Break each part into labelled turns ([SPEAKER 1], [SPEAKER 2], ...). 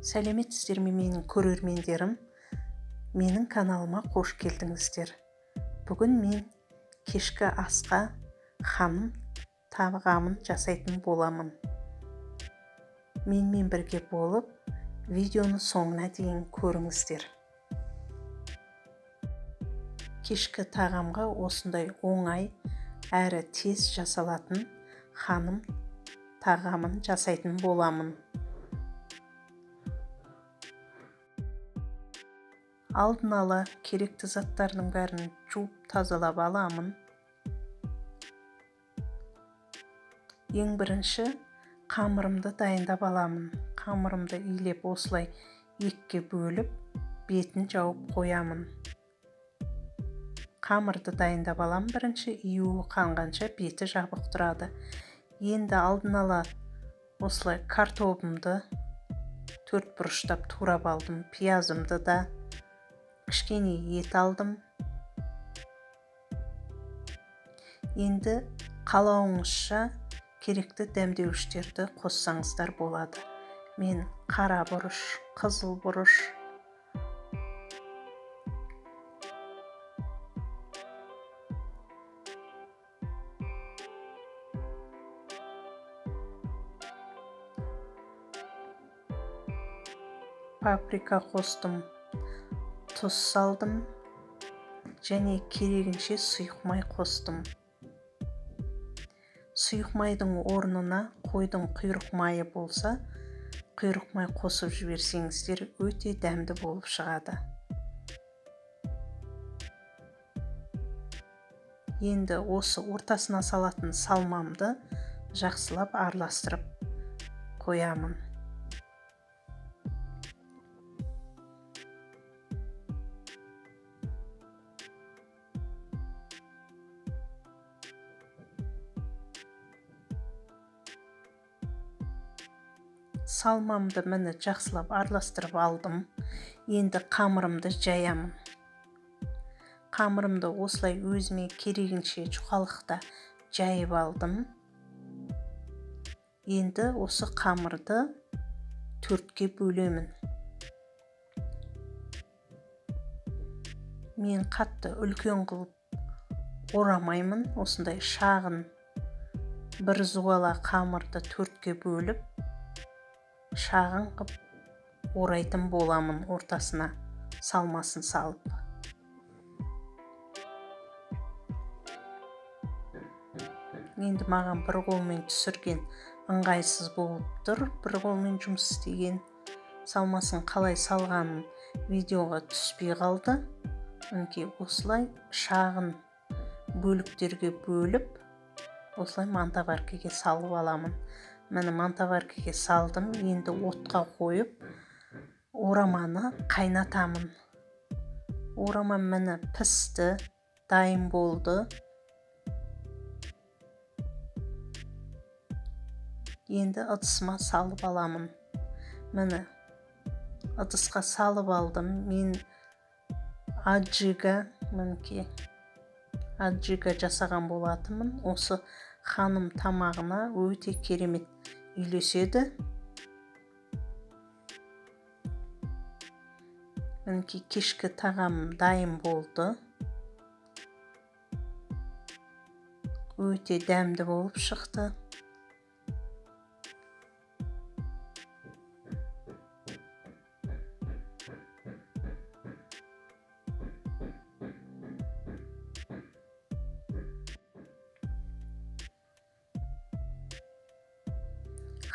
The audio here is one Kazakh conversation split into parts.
[SPEAKER 1] Сәлеметсіздер ме менің көрермендерім? Менің каналыма қош келдіңіздер. Бүгін мен кешкі асқа ханым тағамын жасайтын боламын. Менімен бірге болып, видеоны соңына дейін көріңіздер. Кешкі тағамға осындай оңай әрі тез жасалатын ханым тағамын жасайтын боламын. Алдын ала керекті заттардың бәрін жуып тазалап аламын. Ең бірінші қамырымды дайындап аламын. Қамырымды илеп осылай екіге бөліп, бетін жауып қоямын. Қамырды дайындап аламын бірінші, июі қанғанша беті жабық тұрады. Енді алдын ала осылай картобымды төрт бұрыштап турап алдым. Пиязымды да кішкене ет алдым. Енді қалауыңызша керекті дәмдеуіштерді қоссаңыздар болады. Мен қара бұрыш, қызыл бұрыш, паприка қостым, тұз салдым және керегінше сұйық май қостым. Сұйық майдың орнына қойдың құйрық майы болса, құйрық май қосып жіберсеңіздер өте дәмді болып шығады. Енді осы ортасына салатын салмамды жақсылап араластырып қоямын. Салмамды міне жақсылап араластырып алдым. Енді қамырымды жаямын. Қамырымды осылай өзіме керегінше жұқалықта жайып алдым. Енді осы қамырды төртке бөлемін. Мен қатты үлкен қылып орамаймын. Осындай шағын бір зуала қамырды төртке бөліп, шағын қып орайтын боламын ортасына салмасын салып. Енді маған бір қолмен түсірген ыңғайсыз болып тұр. Бір қолмен жұмыс істеген, салмасын қалай салғаным видеоға түспей қалды. Мінекей осылай шағын бөліктерге бөліп, осылай мантаваркаға салып аламын. Мені мантаваркаға салдым. Енді отқа қойып, ораманы қайнатамын. Ораман мені пісті, дайын болды. Енді ыдысыма салып аламын. Мені ыдысқа салып алдым. Мен аджига жасаған болатынмын. Осы ханым тамағына өте керемет үйлеседі. Мінекей кешкі тағамым дайын болды. Өте дәмді болып шықты.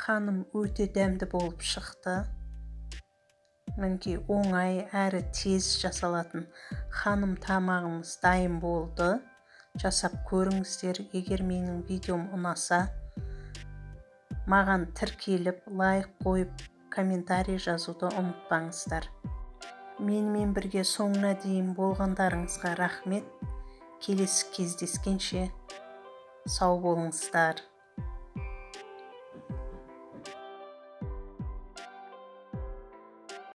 [SPEAKER 1] Ханым өте дәмді болып шықты. Мінекей оңай әрі тез жасалатын ханым тамағымыз дайын болды. Жасап көріңіздер. Егер менің видеом ұнаса, маған тіркеліп, лайк қойып, комментарий жазуды ұмытпаңыздар. Менімен бірге соңына дейін болғандарыңызға рахмет. Келесі кездескенше сау болыңыздар.